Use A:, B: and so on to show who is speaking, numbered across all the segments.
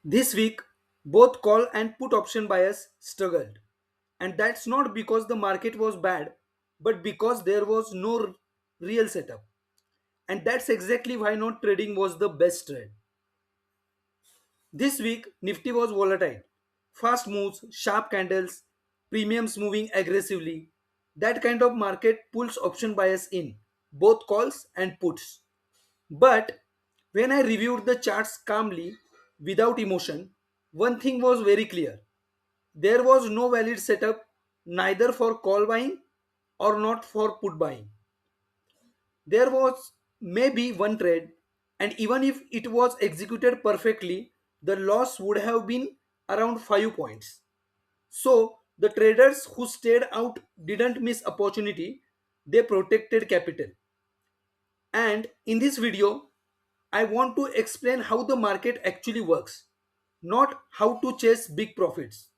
A: This week, both call and put option buyers struggled. And that's not because the market was bad, but because there was no real setup. And that's exactly why not trading was the best trade. This week, Nifty was volatile. Fast moves, sharp candles, premiums moving aggressively. That kind of market pulls option buyers in, both calls and puts. But when I reviewed the charts calmly, without emotion, one thing was very clear. There was no valid setup neither for call buying or not for put buying. There was maybe one trade, and even if it was executed perfectly, the loss would have been around 5 points. So, the traders who stayed out didn't miss opportunity, they protected capital. And in this video, I want to explain how the market actually works, not how to chase big profits.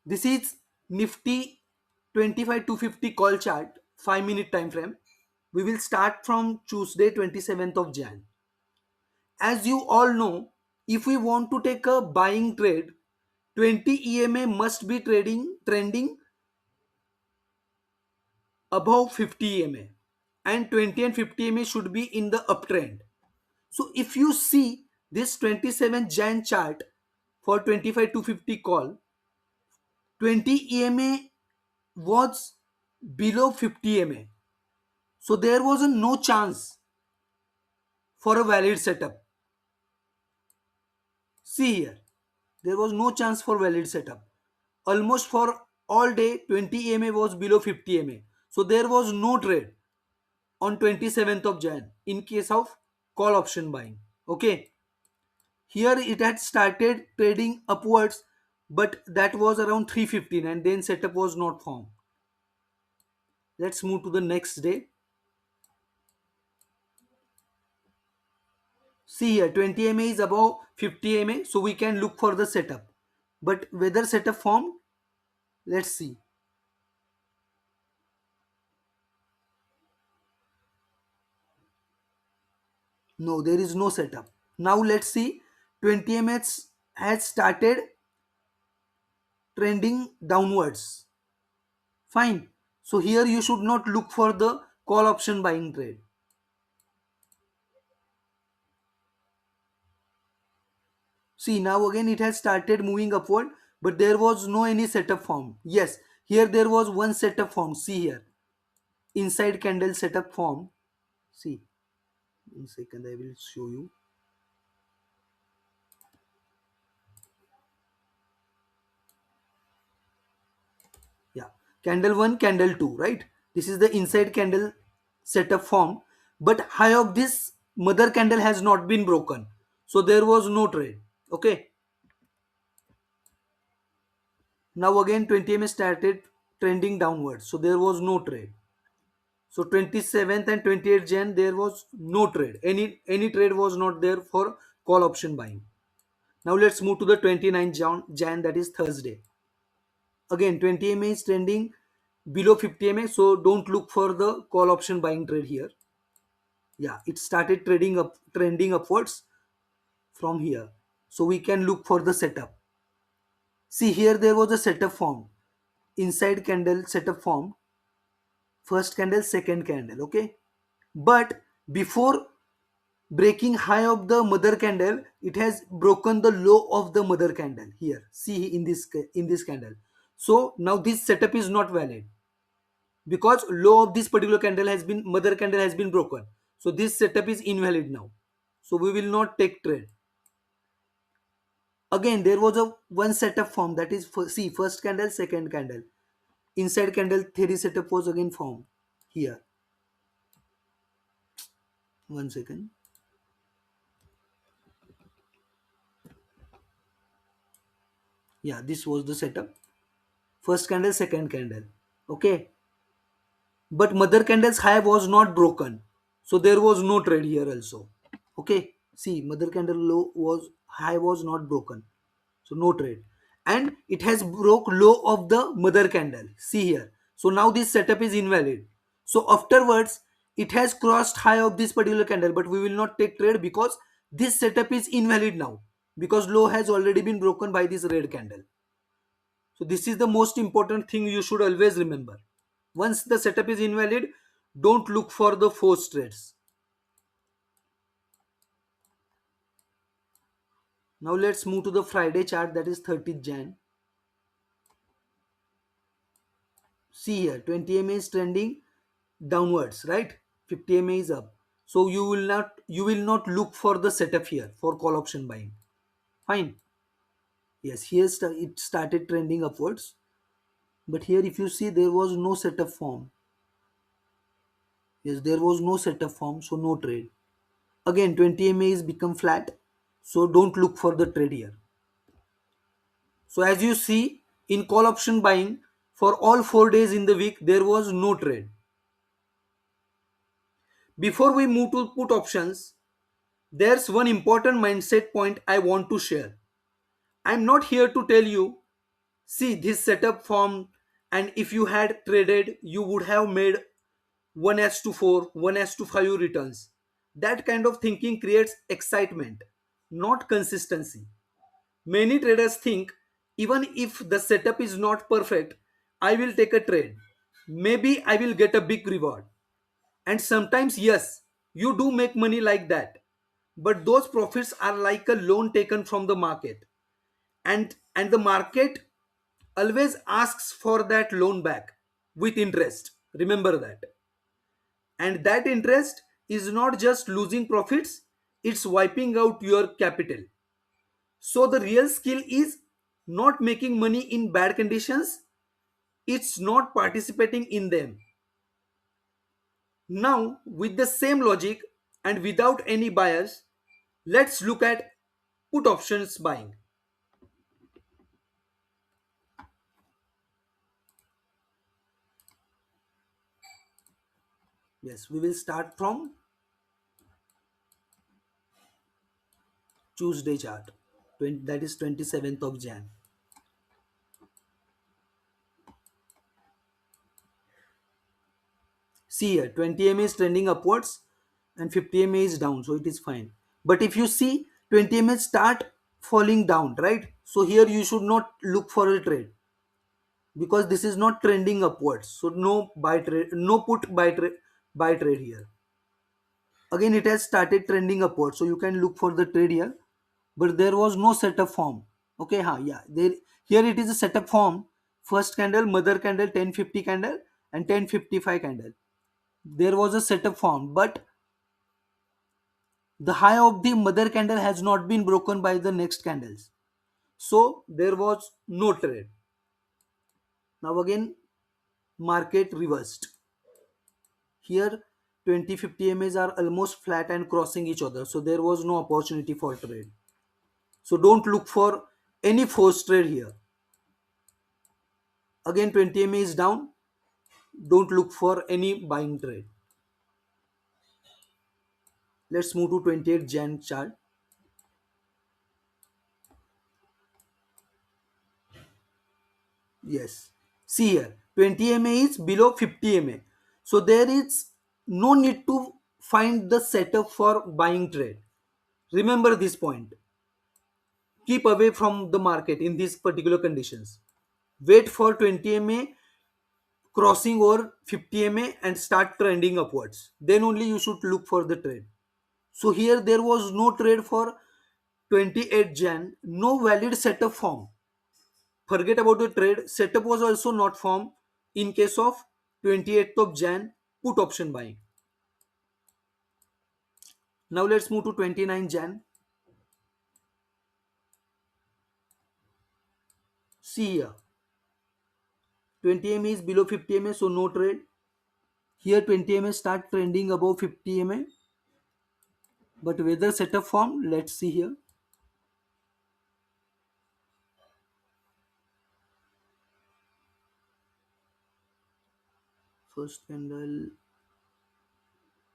A: This is Nifty 25 to 50 call chart, 5-minute time frame. We will start from Tuesday 27th of Jan. As you all know, if we want to take a buying trade, 20 EMA must be trending above 50 EMA, and 20 and 50 EMA should be in the uptrend. So if you see this 27 Jan chart for 25 to 50 call, 20 EMA was below 50 EMA. So there was a no chance for a valid setup. See here, there was no chance for valid setup. Almost for all day 20 EMA was below 50 EMA. So there was no trade on 27th of Jan in case of call option buying. Okay. Here it had started trading upwards, but that was around 3:15 and then setup was not formed. Let's move to the next day. See here 20 MA is above 50 MA, so we can look for the setup. But whether setup formed, let's see. No, there is no setup. Now let's see 20 MA has started trending downwards. Fine. So here you should not look for the call option buying trade. See now again it has started moving upward, but there was no any setup form. Yes, here there was one setup form. See here, inside candle setup form. See, in second I will show you. Yeah, candle one, candle two, right? This is the inside candle setup form, but high of this mother candle has not been broken, so there was no trade. Okay. Now again 20 MA started trending downwards, so there was no trade. So 27th and 28th Jan there was no trade. Any trade was not there for call option buying. Now let's move to the 29th Jan, that is Thursday. Again 20 MA is trending below 50 MA, so don't look for the call option buying trade here. Yeah, it started trending upwards from here. So we can look for the setup. See here there was a setup form. Inside candle setup form. First candle, second candle, okay? But before breaking high of the mother candle, it has broken the low of the mother candle here. See in this candle. So now this setup is not valid because low of this particular candle has been mother candle has been broken. So this setup is invalid now. So we will not take trade. Again there was a one setup form, that is see first candle, second candle. Inside candle theory setup was again formed here. One second. Yeah, this was the setup. First candle, second candle. Okay. But mother candle's high was not broken, so there was no trade here also. Okay, see mother candle low was high was not broken, so no trade, and it has broke low of the mother candle. See here, so now this setup is invalid. So afterwards it has crossed high of this particular candle, but we will not take trade because this setup is invalid now, because low has already been broken by this red candle. So this is the most important thing you should always remember. Once the setup is invalid, don't look for the forced trades. Now let's move to the Friday chart, that is 30th Jan. See here, 20 MA is trending downwards, right? 50 MA is up. So you will not look for the setup here for call option buying. Fine. Yes, here it started trending upwards. But here if you see, there was no setup form. Yes, there was no setup form, so no trade. Again, 20 MA is become flat. So don't look for the trade here. So as you see, in call option buying, for all 4 days in the week, there was no trade. Before we move to put options, there's one important mindset point I want to share. I'm not here to tell you, see this setup formed, and if you had traded, you would have made 1s to 4, 1s to 5 returns. That kind of thinking creates excitement, not consistency. Many traders think, even if the setup is not perfect, I will take a trade. Maybe I will get a big reward. And sometimes, yes, you do make money like that. But those profits are like a loan taken from the market. And the market always asks for that loan back with interest. Remember that. And that interest is not just losing profits, it's wiping out your capital. So the real skill is not making money in bad conditions, it's not participating in them. Now, with the same logic and without any bias, let's look at put options buying. Yes, we will start from Tuesday chart, that is 27th of Jan. See here, 20 MA is trending upwards and 50 MA is down, so it is fine. But if you see 20 MA start falling down, right? So here you should not look for a trade because this is not trending upwards. So no buy trade, no put buy trade here. Again, it has started trending upwards, so you can look for the trade here. But there was no setup form. Okay, yeah. Here it is a setup form. First candle, mother candle, 1050 candle, and 1055 candle. There was a setup form, but the high of the mother candle has not been broken by the next candles. So there was no trade. Now again, market reversed. Here 20-50 MAs are almost flat and crossing each other. So there was no opportunity for trade. So don't look for any forced trade here. Again 20 MA is down. Don't look for any buying trade. Let's move to 28th Jan chart. Yes. See here, 20 MA is below 50 MA. So there is no need to find the setup for buying trade. Remember this point. Keep away from the market in these particular conditions. Wait for 20 MA crossing over 50 MA and start trending upwards. Then only you should look for the trade. So here there was no trade for 28 Jan, no valid setup form. Forget about the trade. Setup was also not formed in case of 28th of Jan put option buying. Now let's move to 29 Jan. See here. 20 MA is below 50 MA, so no trade. Here 20 MA start trending above 50 MA. But whether setup form, let's see here. First candle.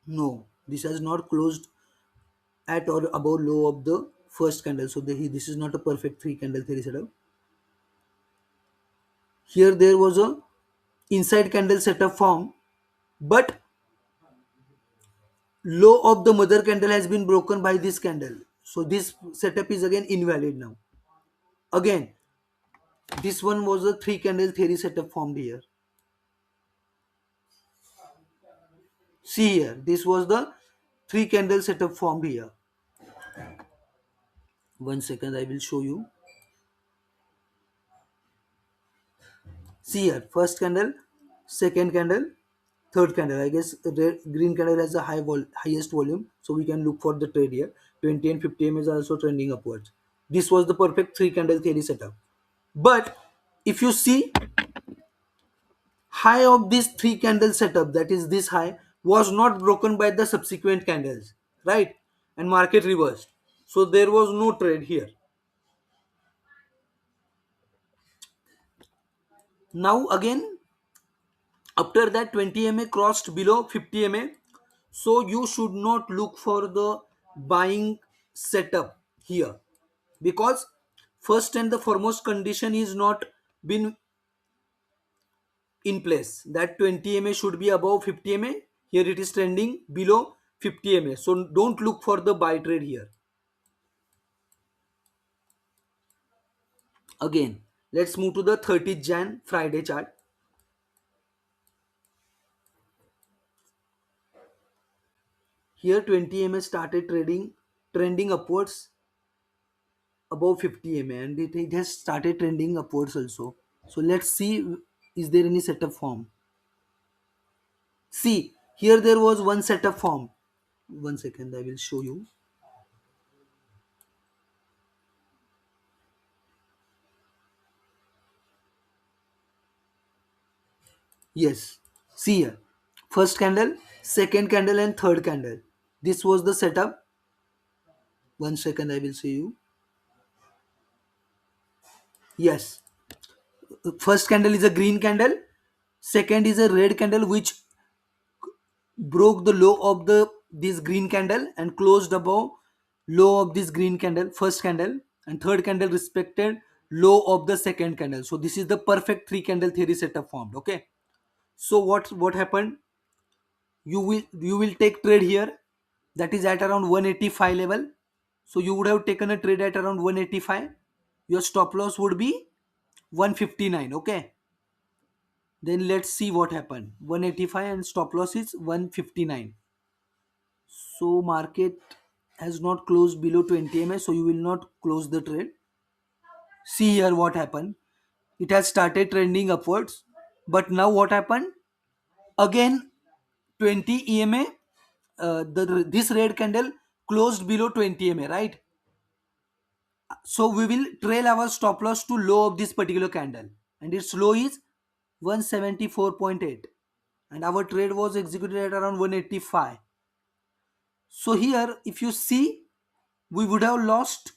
A: No, this has not closed at or above low of the first candle. So this is not a perfect three candle theory setup. Here there was a inside candle setup form, but low of the mother candle has been broken by this candle. So this setup is again invalid now. Again, this one was a three candle theory setup formed here. See here, this was the three candle setup formed here. One second, I will show you. See here, first candle, second candle, third candle. I guess red, green candle has the highest volume, so we can look for the trade here. 20 and 50 m is also trending upwards. This was the perfect three candle theory setup. But if you see, high of this three candle setup, that is this high, was not broken by the subsequent candles, right? And market reversed. So there was no trade here. Now again, after that 20 ma crossed below 50 ma, so you should not look for the buying setup here, because first and the foremost condition is not been in place, that 20 ma should be above 50 ma. Here it is trending below 50 ma, so don't look for the buy trade here. Again, let's move to the 30th Jan Friday chart. Here 20 ma started trending upwards above 50 ma, and it has started trending upwards also. So let's see, is there any setup form. See here, there was one setup form. One second, I will show you. Yes, see here, first candle, second candle, and third candle. This was the setup. One second, I will show you. Yes, first candle is a green candle, second is a red candle which broke the low of the this green candle and closed above low of this green candle, first candle, and third candle respected low of the second candle. So this is the perfect three candle theory setup formed. Okay, so what happened, you will take trade here, that is at around 185 level. So you would have taken a trade at around 185. Your stop loss would be 159. Okay, then let's see what happened. 185 and stop loss is 159. So market has not closed below 20 ms, so you will not close the trade. See here what happened. It has started trending upwards, but now what happened? Again 20 EMA, this red candle closed below 20 EMA, right? So we will trail our stop loss to low of this particular candle, and its low is 174.8, and our trade was executed at around 185. So here, if you see, we would have lost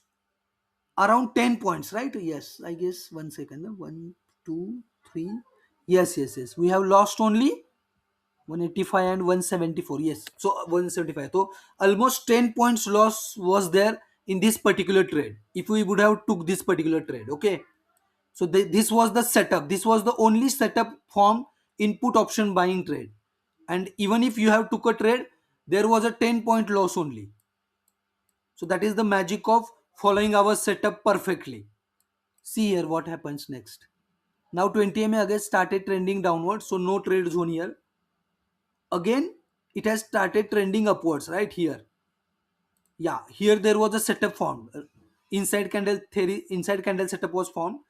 A: around 10 points, right? Yes, I guess. One second. One, two, three. Yes. We have lost only 185 and 174. Yes. So 175. So almost 10 points loss was there in this particular trade if we would have took this particular trade. Okay. So this was the setup. This was the only setup form in put option buying trade. And even if you have took a trade, there was a 10-point loss only. So that is the magic of following our setup perfectly. See here what happens next. Now 20 MA again started trending downwards, so no trade zone here. Again, it has started trending upwards right here. Yeah, here there was a setup formed. Inside candle theory, inside candle setup was formed.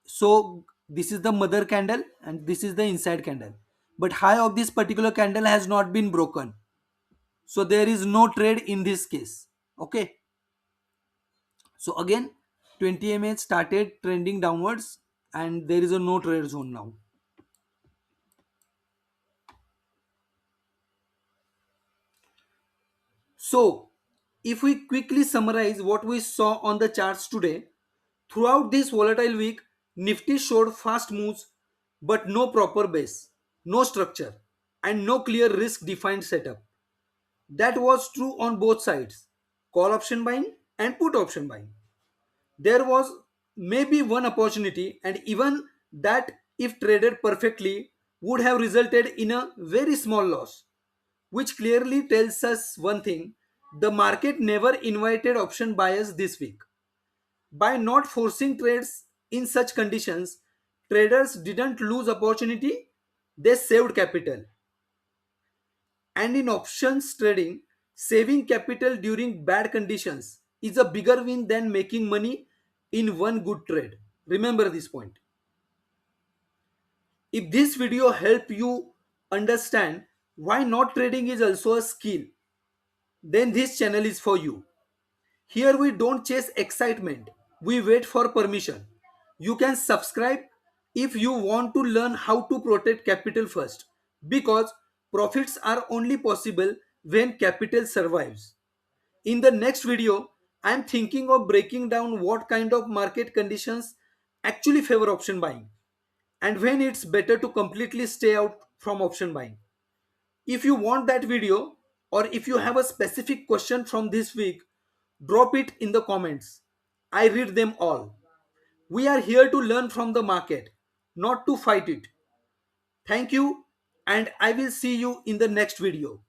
A: So this is the mother candle and this is the inside candle. But high of this particular candle has not been broken. So there is no trade in this case. Okay. So again, 20 MA started trending downwards and there is a no trade zone now. So if we quickly summarize what we saw on the charts today, throughout this volatile week, Nifty showed fast moves but no proper base, no structure, and no clear risk defined setup. That was true on both sides, call option buying and put option buying. There was maybe one opportunity, and even that, if traded perfectly, would have resulted in a very small loss. which clearly tells us one thing: the market never invited option buyers this week. By not forcing trades in such conditions, traders didn't lose opportunity, they saved capital. And in options trading, saving capital during bad conditions is a bigger win than making money in one good trade. Remember this point. If this video helped you understand why not trading is also a skill, then this channel is for you. Here we don't chase excitement, we wait for permission. You can subscribe if you want to learn how to protect capital first, because profits are only possible when capital survives. In the next video, I am thinking of breaking down what kind of market conditions actually favor option buying and when it's better to completely stay out from option buying. If you want that video, or if you have a specific question from this week, drop it in the comments. I read them all. We are here to learn from the market, not to fight it. Thank you, and I will see you in the next video.